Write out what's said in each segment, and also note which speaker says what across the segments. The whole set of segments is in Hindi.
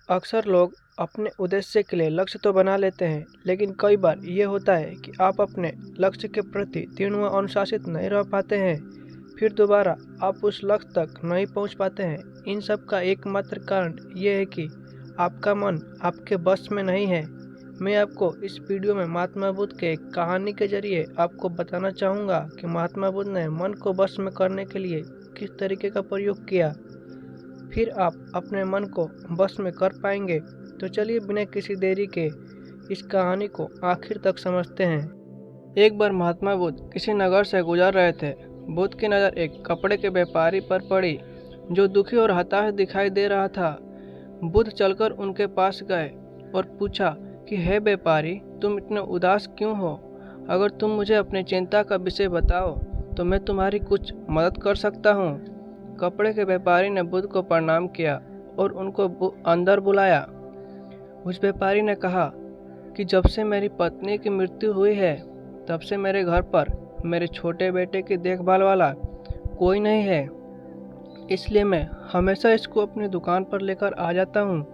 Speaker 1: अक्सर लोग अपने उद्देश्य के लिए लक्ष्य तो बना लेते हैं, लेकिन कई बार ये होता है कि आप अपने लक्ष्य के प्रति दृढ़ व अनुशासित नहीं रह पाते हैं। फिर दोबारा आप उस लक्ष्य तक नहीं पहुंच पाते हैं। इन सब का एकमात्र कारण ये है कि आपका मन आपके बस में नहीं है। मैं आपको इस वीडियो में महात्मा बुद्ध के एक कहानी के जरिए आपको बताना चाहूँगा कि महात्मा बुद्ध ने मन को बस में करने के लिए किस तरीके का प्रयोग किया। फिर आप अपने मन को बस में कर पाएंगे। तो चलिए बिना किसी देरी के इस कहानी को आखिर तक समझते हैं। एक बार महात्मा बुद्ध किसी नगर से गुजर रहे थे। बुद्ध की नज़र एक कपड़े के व्यापारी पर पड़ी जो दुखी और हताश दिखाई दे रहा था। बुद्ध चलकर उनके पास गए और पूछा कि हे व्यापारी, तुम इतने उदास क्यों हो? अगर तुम मुझे अपनी चिंता का विषय बताओ तो मैं तुम्हारी कुछ मदद कर सकता हूँ। कपड़े के व्यापारी ने बुद्ध को प्रणाम किया और उनको अंदर बुलाया। उस व्यापारी ने कहा कि जब से मेरी पत्नी की मृत्यु हुई है तब से मेरे घर पर मेरे छोटे बेटे की देखभाल वाला कोई नहीं है, इसलिए मैं हमेशा इसको अपनी दुकान पर लेकर आ जाता हूँ।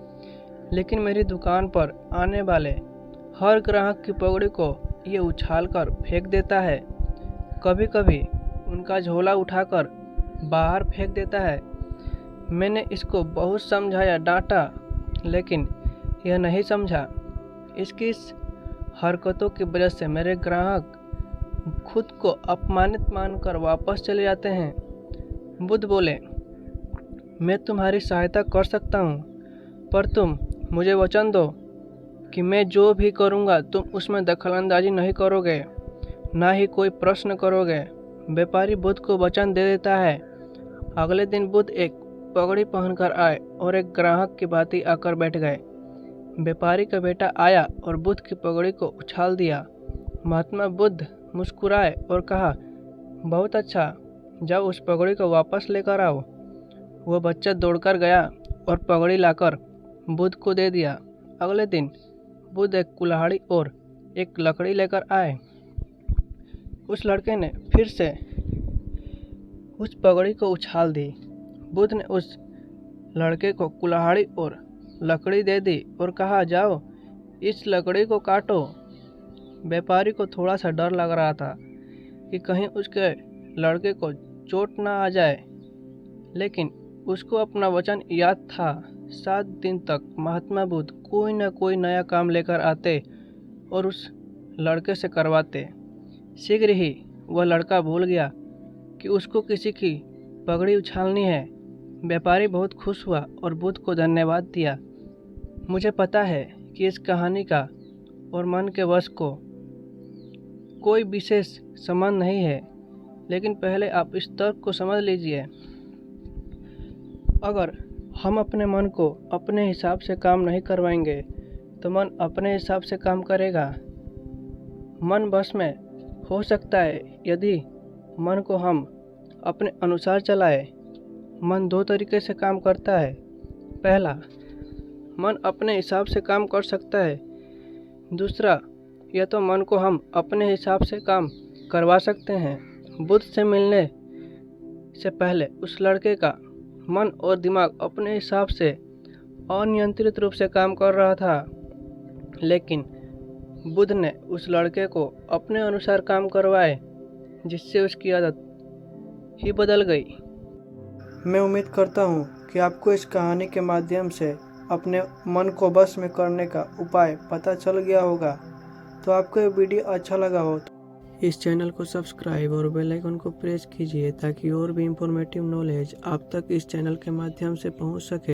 Speaker 1: लेकिन मेरी दुकान पर आने वाले हर ग्राहक की पगड़ी को ये उछालकर फेंक देता है। कभी कभी उनका झोला उठाकर बाहर फेंक देता है। मैंने इसको बहुत समझाया, डांटा, लेकिन यह नहीं समझा। इसकी इस हरकतों की वजह से मेरे ग्राहक खुद को अपमानित मानकर वापस चले जाते हैं। बुद्ध बोले, मैं तुम्हारी सहायता कर सकता हूँ, पर तुम मुझे वचन दो कि मैं जो भी करूँगा तुम उसमें दखलंदाजी नहीं करोगे, ना ही कोई प्रश्न करोगे। व्यापारी बुद्ध को वचन दे देता है। अगले दिन बुद्ध एक पगड़ी पहनकर आए और एक ग्राहक की भांति आकर बैठ गए। व्यापारी का बेटा आया और बुद्ध की पगड़ी को उछाल दिया। महात्मा बुद्ध मुस्कुराए और कहा, बहुत अच्छा, जाओ उस पगड़ी को वापस लेकर आओ। वह बच्चा दौड़कर गया और पगड़ी लाकर बुद्ध को दे दिया। अगले दिन बुद्ध एक कुल्हाड़ी और एक लकड़ी लेकर आए। उस लड़के ने फिर से उस पगड़ी को उछाल दी। बुद्ध ने उस लड़के को कुल्हाड़ी और लकड़ी दे दी और कहा, जाओ इस लकड़ी को काटो। व्यापारी को थोड़ा सा डर लग रहा था कि कहीं उसके लड़के को चोट ना आ जाए, लेकिन उसको अपना वचन याद था। 7 दिन तक महात्मा बुद्ध कोई न कोई नया काम लेकर आते और उस लड़के से करवाते। शीघ्र ही वह लड़का भूल गया कि उसको किसी की पगड़ी उछालनी है। व्यापारी बहुत खुश हुआ और बुद्ध को धन्यवाद दिया। मुझे पता है कि इस कहानी का और मन के वश को कोई विशेष संबंध नहीं है, लेकिन पहले आप इस तर्क को समझ लीजिए। अगर हम अपने मन को अपने हिसाब से काम नहीं करवाएंगे तो मन अपने हिसाब से काम करेगा। मन बस में हो सकता है यदि मन को हम अपने अनुसार चलाएं। मन 2 तरीके से काम करता है। पहला, मन अपने हिसाब से काम कर सकता है। दूसरा, या तो मन को हम अपने हिसाब से काम करवा सकते हैं। बुद्ध से मिलने से पहले उस लड़के का मन और दिमाग अपने हिसाब से अनियंत्रित रूप से काम कर रहा था, लेकिन बुद्ध ने उस लड़के को अपने अनुसार काम करवाए, जिससे उसकी आदत ही बदल गई। मैं उम्मीद करता हूँ कि आपको इस कहानी के माध्यम से अपने मन को बस में करने का उपाय पता चल गया होगा। तो आपको ये वीडियो अच्छा लगा हो तो इस चैनल को सब्सक्राइब और बेल आइकन को प्रेस कीजिए ताकि और भी इंफॉर्मेटिव नॉलेज आप तक इस चैनल के माध्यम से पहुँच सके।